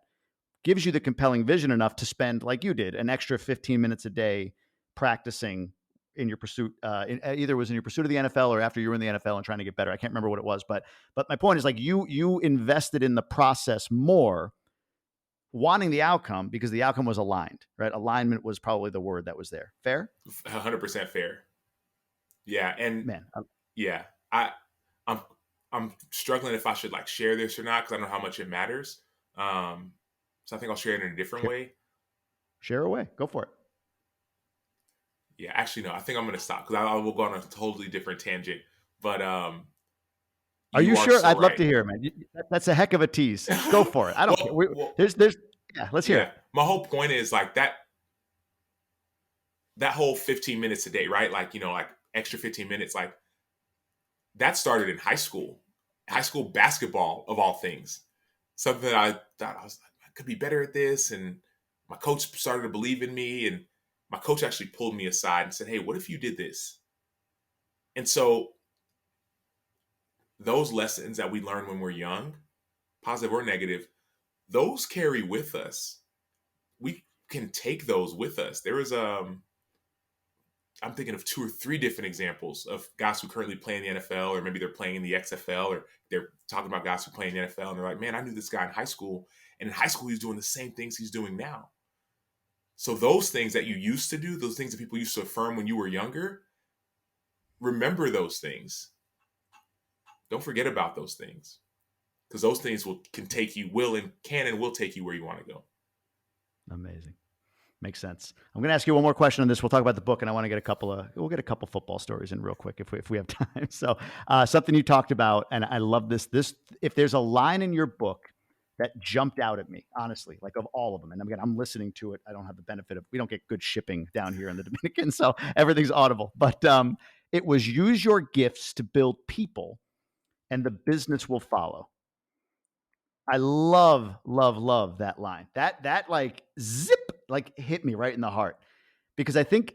gives you the compelling vision enough to spend, like you did, an extra 15 minutes a day practicing in your pursuit. Either it was in your pursuit of the NFL or after you were in the NFL and trying to get better. I can't remember what it was, but my point is like you invested in the process more, wanting the outcome because the outcome was aligned, right? Alignment was probably the word that was there. Fair, 100% fair. Yeah, and man. yeah, I'm I'm struggling if I should like share this or not because I don't know how much it matters. So I think I'll share it in a different Share, way. share away. Go for it. Yeah, actually, no, I think I'm going to stop because I will go on a totally different tangent. But Are you you are sure? so I'd love right. to hear, man. That's a heck of a tease. Go for it. I don't care. Well, There's, yeah. Let's hear yeah. it. My whole point is like that whole 15 minutes a day, right? Like like extra 15 minutes, like that started in high school basketball of all things. Something that I thought I was like, I could be better at this, and my coach started to believe in me, and my coach actually pulled me aside and said, "Hey, what if you did this?" And so those lessons that we learn when we're young, positive or negative, those carry with us. We can take those with us. There is I'm thinking of two or three different examples of guys who currently play in the NFL, or maybe they're playing in the XFL, or they're talking about guys who play in the NFL, and they're like, "Man, I knew this guy in high school, and in high school he's doing the same things he's doing now." So those things that you used to do, those things that people used to affirm when you were younger, remember those things. Don't forget about those things because those things can and will take you where you want to go. Amazing. Makes sense. I'm going to ask you one more question on this. We'll talk about the book, and I want to get we'll get a couple football stories in real quick if we have time. So, something you talked about, and I love this. If there's a line in your book that jumped out at me, honestly, like of all of them, and again, I'm listening to it. I don't have the benefit of, we don't get good shipping down here in the Dominican, so everything's audible. But it was use your gifts to build people, and the business will follow. I love, love, love that line. That like zip, like hit me right in the heart because I think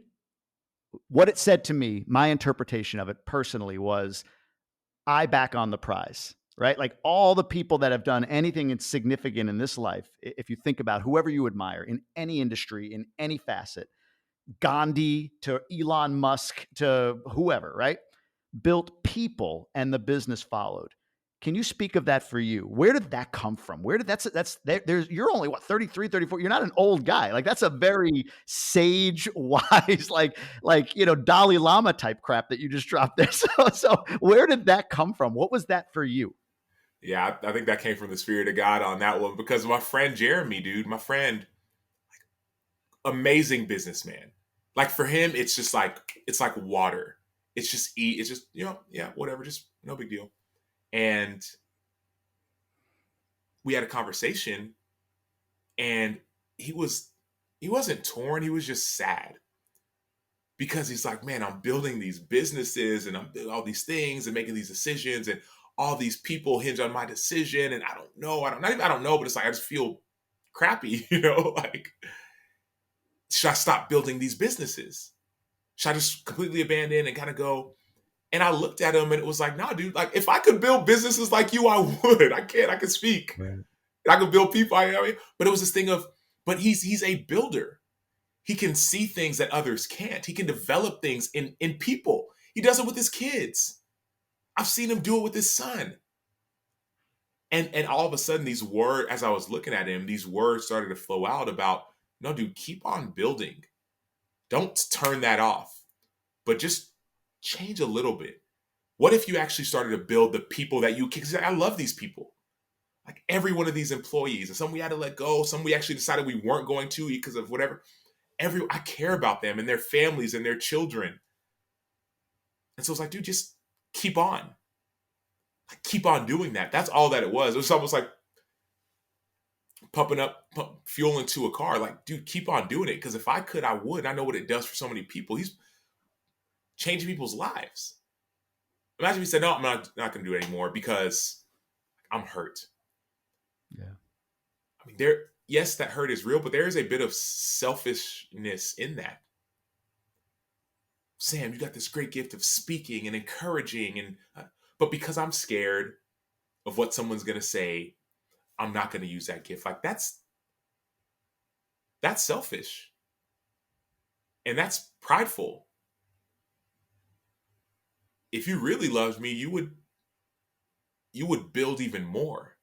what it said to me, my interpretation of it personally was I back on the prize, right? Like all the people that have done anything significant in this life, if you think about whoever you admire in any industry, in any facet, Gandhi to Elon Musk to whoever, right? Built people and the business followed. Can you speak of that for you? Where did that come from? Where did there's you're only what 33, 34. You're not an old guy. Like that's a very sage, wise, Dalai Lama type crap that you just dropped there. So where did that come from? What was that for you? Yeah, I think that came from the spirit of God on that one because my friend Jeremy, dude, my friend, amazing businessman. Like for him, it's like water. It's just eat. It's just yeah, whatever, just no big deal. And we had a conversation, and he was he wasn't torn. He was just sad because he's like, man, I'm building these businesses and I'm doing all these things and making these decisions, and all these people hinge on my decision, and I don't know. I don't know, but it's like I just feel crappy, like should I stop building these businesses? Should I just completely abandon and kind of go? And I looked at him and it was like, nah, dude, like if I could build businesses like you, I would. I can't. I can speak. Right. I could build people. But it was this thing of, but he's a builder. He can see things that others can't. He can develop things in people. He does it with his kids. I've seen him do it with his son. And all of a sudden, these words, as I was looking at him, these words started to flow out about, no, dude, keep on building. Don't turn that off, but just change a little bit. What if you actually started to build the people that you can? Because I love these people. Like every one of these employees, and some we had to let go, some we actually decided we weren't going to because of whatever. I care about them and their families and their children. And so it's like, dude, just keep on. Like, keep on doing that. That's all that it was. It was almost like fuel into a car. Like, dude, keep on doing it. Because if I could, I would. I know what it does for so many people. He's changing people's lives. Imagine if he said, no, I'm not going to do it anymore because I'm hurt. Yeah. I mean, yes, that hurt is real, but there is a bit of selfishness in that. Sam, you got this great gift of speaking and encouraging, but because I'm scared of what someone's going to say, I'm not going to use that gift. Like that's selfish. And that's prideful. If you really loved me, you would build even more.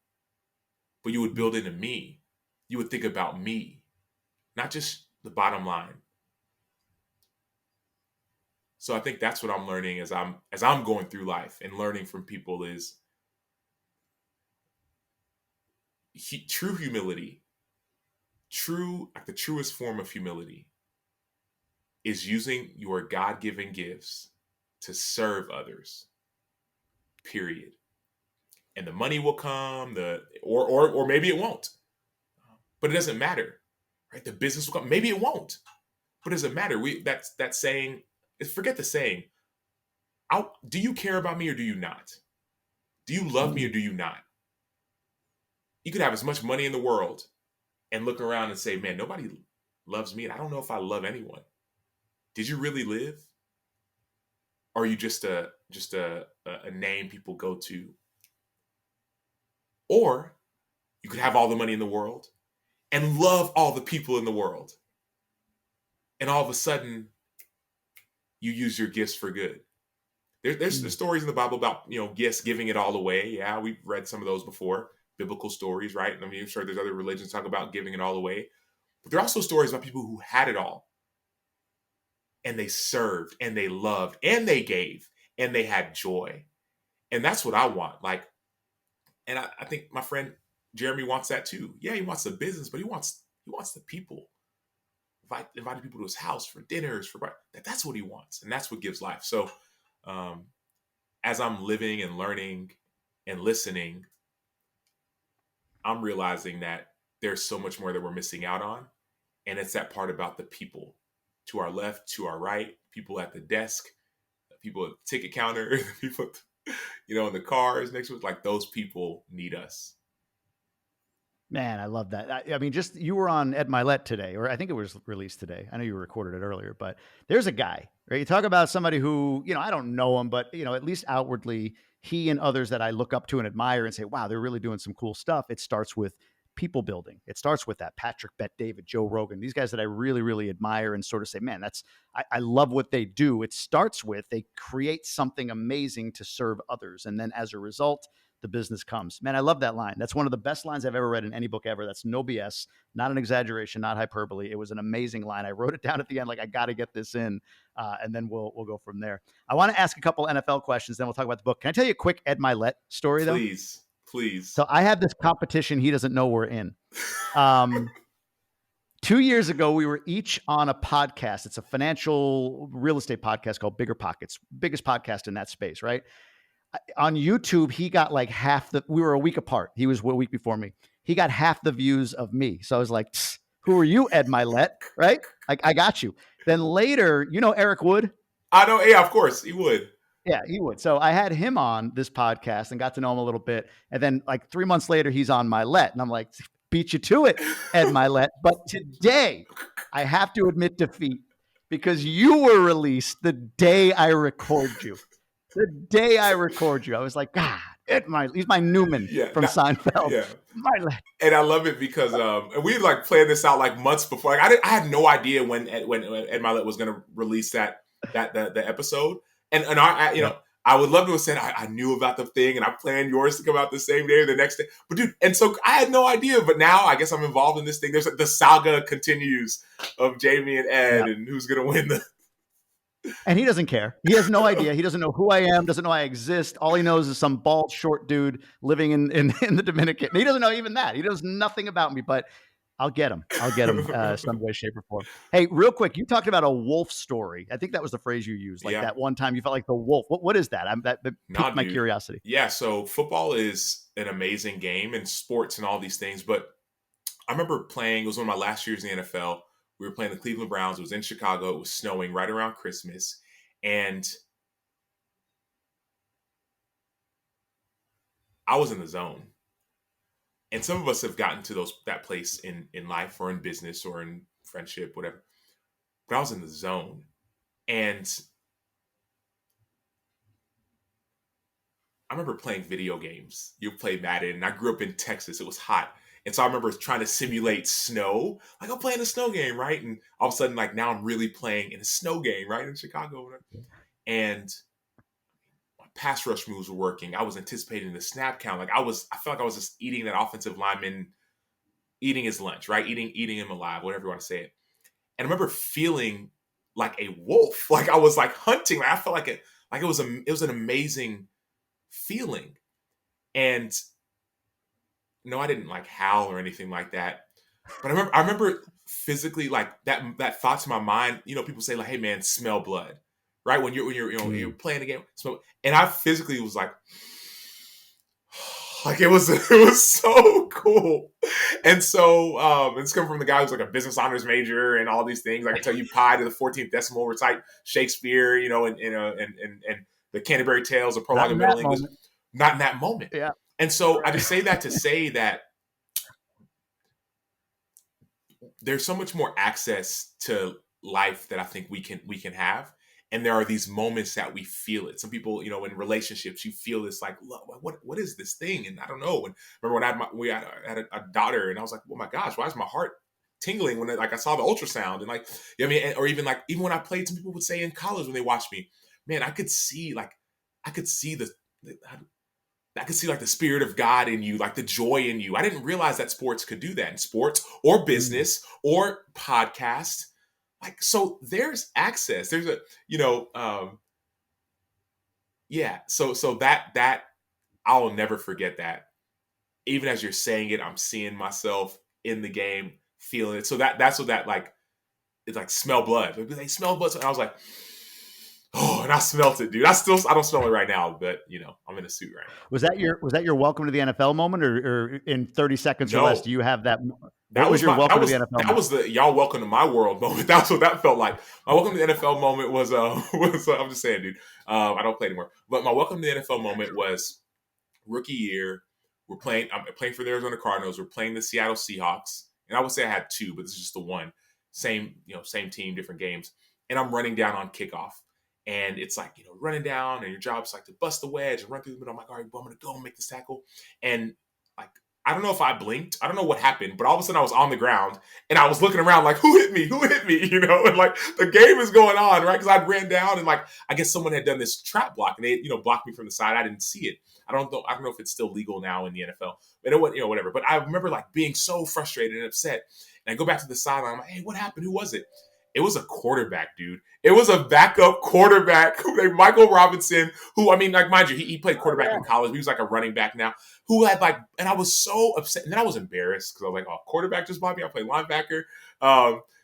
But you would build into me. You would think about me, not just the bottom line. So I think that's what I'm learning as I'm going through life and learning from people is true humility. The truest form of humility is using your God-given gifts to serve others. Period. And the money will come, or maybe it won't. But it doesn't matter. Right? The business will come. Maybe it won't. But it doesn't matter. That saying, forget the saying. Do you care about me or do you not? Do you love me or do you not? You could have as much money in the world and look around and say, man, nobody loves me. And I don't know if I love anyone. Did you really live? Or are you just a name people go to? Or you could have all the money in the world and love all the people in the world. And all of a sudden, you use your gifts for good. There's stories in the Bible about, gifts, giving it all away. Yeah, we've read some of those before. Biblical stories, right? I mean, I'm sure there's other religions talk about giving it all away. But there are also stories about people who had it all. And they served, and they loved, and they gave, and they had joy. And that's what I want. And I think my friend Jeremy wants that too. Yeah, he wants the business, but he wants the people. Inviting people to his house for dinners, that's what he wants. And that's what gives life. So as I'm living and learning and listening, I'm realizing that there's so much more that we're missing out on. And it's that part about the people to our left, to our right, people at the desk, people at the ticket counter, people, in the cars next to us, like those people need us. Man, I love that. I mean, you were on Ed Milet today, or I think it was released today. I know you recorded it earlier, but there's a guy, right? You talk about somebody who, I don't know him, but, at least outwardly, he and others that I look up to and admire and say, wow, they're really doing some cool stuff. It starts with people building. It starts with that Patrick Bet David, Joe Rogan, these guys that I really, really admire and sort of say, man, I love what they do. It starts with they create something amazing to serve others. And then as a result, the business comes. Man, I love that line. That's one of the best lines I've ever read in any book ever. That's no BS, not an exaggeration, not hyperbole. It was an amazing line. I wrote it down at the end, like I got to get this in, and then we'll go from there. I want to ask a couple NFL questions, then we'll talk about the book. Can I tell you a quick Ed Milet story, though? Please. So I have this competition he doesn't know we're in. 2 years ago, we were each on a podcast. It's a financial real estate podcast called Bigger Pockets, biggest podcast in that space, right? On YouTube, he got like we were a week apart. He was a week before me. He got half the views of me. So I was like, who are you, Ed Milet? Right? Like, I got you. Then later, Eric Wood? I know. Yeah, of course he would. Yeah, he would. So I had him on this podcast and got to know him a little bit. And then like 3 months later, he's on Milet. And I'm like, beat you to it, Ed Milet. But today, I have to admit defeat because you were released the day I record you. The day I record you, I was like, God, he's my Newman from Seinfeld. Yeah. Milet. And I love it because and we planned this out like months before. Like I had no idea when Ed Milet was going to release the episode. And I would love to have said I knew about the thing and I planned yours to come out the same day or the next day. But dude, and so I had no idea. But now I guess I'm involved in this thing. The saga continues of Jamie and Ed and who's going to win the. And he doesn't care. He has no idea. He doesn't know who I am, doesn't know I exist. All he knows is some bald, short dude living in the Dominican. He doesn't know even that. He knows nothing about me, but I'll get him. Some way, shape, or form. Hey, real quick, you talked about a wolf story. I think that was the phrase you used. Like that one time you felt like the wolf. What is that? That piqued my curiosity. Yeah, so football is an amazing game and sports and all these things, but I remember playing. It was one of my last years in the NFL. We were playing the Cleveland Browns. It was in Chicago. It was snowing right around Christmas, and I was in the zone. And some of us have gotten to that place in life or in business or in friendship, whatever. But I was in the zone, and I remember playing video games. You play Madden, and I grew up in Texas. It was hot. And so I remember trying to simulate snow. Like I'm playing a snow game, right? And all of a sudden, like now I'm really playing in a snow game, right? In Chicago. And my pass rush moves were working. I was anticipating the snap count. I felt like I was just eating that offensive lineman, eating his lunch, right? Eating him alive, whatever you want to say it. And I remember feeling like a wolf. Like I was like hunting. Like I felt like it was an amazing feeling. And no, I didn't like howl or anything like that. But I remember physically like that thought to my mind. You know, people say like, "Hey, man, smell blood," right? You're playing the game, smell. And I physically was like, like it was so cool. And so it's coming from the guy who's like a business honors major and all these things. I can tell you pi to the 14th decimal, recite Shakespeare, you know, and the Canterbury Tales, a prologue Not in in Middle that English. moment. Not in that moment. Yeah. And so I Right. just say that to say that there's so much more access to life that I think we can have. And there are these moments that we feel it. Some people, you know, in relationships, you feel this like, what is this thing? And I don't know. And remember when had a daughter, and I was like, oh my gosh, why is my heart tingling when like I saw the ultrasound? And like, you know what I mean, or even when I played, some people would say in college when they watched me, man, I could see I could see like the spirit of God in you, like the joy in you. I didn't realize that sports could do that in sports or Mm. business or podcast. Like, so there's access. There's a, you know, yeah. So that I'll never forget that. Even as you're saying it, I'm seeing myself in the game, feeling it. So that's what that like, it's like smell blood. They smell blood. So I was like, oh, and I smelt it, dude. I don't smell it right now, but you know, I'm in a suit right now. Was that your welcome to the NFL moment, or in 30 seconds or less, No, do you have that? What was your welcome to the NFL that moment? was the y'all welcome to my world moment. That's what that felt like. My welcome to the NFL moment was was I'm just saying, dude. I don't play anymore, but my welcome to the NFL moment was rookie year. I'm playing for the Arizona Cardinals. We're playing the Seattle Seahawks, and I would say I had two, but this is just the one. Same team, different games. And I'm running down on kickoff, and it's like running down, and your job is like to bust the wedge and run through the middle. I'm like, all right, well, I'm gonna go and make this tackle, and like I don't know if I blinked. I don't know what happened, but all of a sudden I was on the ground and I was looking around like, who hit me? Who hit me? And like the game is going on, right? Because I ran down and like I guess someone had done this trap block and they blocked me from the side. I didn't see it. I don't know if it's still legal now in the NFL, but it was whatever. But I remember like being so frustrated and upset. And I go back to the sideline. I'm like, hey, what happened? Who was it? It was a quarterback, dude. It was a backup quarterback named Michael Robinson, who, I mean, like, mind you, he played Oh quarterback yeah. in college. He was like a running back now, who had like, and I was so upset. And then I was embarrassed because I was like, oh, quarterback just bought me. I play linebacker.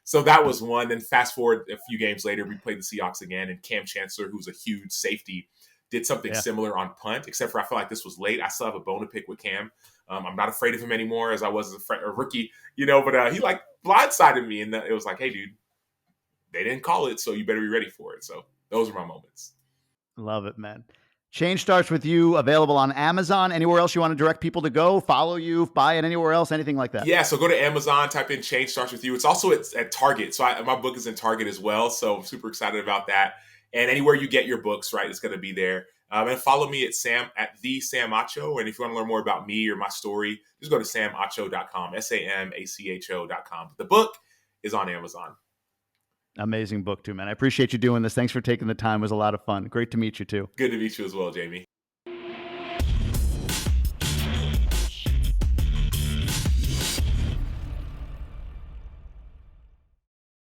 So that was one. Then fast forward a few games later, we played the Seahawks again, and Cam Chancellor, who's a huge safety, did something Yeah. similar on punt, except for I feel like this was late. I still have a bone to pick with Cam. I'm not afraid of him anymore as I was a rookie, but he like blindsided me, and it was like, hey, dude, they didn't call it, so you better be ready for it. So those are my moments. Love it, man. Change Starts With You, available on Amazon. Anywhere else you want to direct people to go, follow you, buy it anywhere else, anything like that? Yeah, so go to Amazon, type in Change Starts With You. It's also at Target. So my book is in Target as well. So I'm super excited about that. And anywhere you get your books, right, it's going to be there. And follow me at the Sam Acho. And if you want to learn more about me or my story, just go to samacho.com, SAMACHO.com. The book is on Amazon. Amazing book too, man. I appreciate you doing this. Thanks for taking the time. It was a lot of fun. Great to meet you too. Good to meet you as well, Jamie.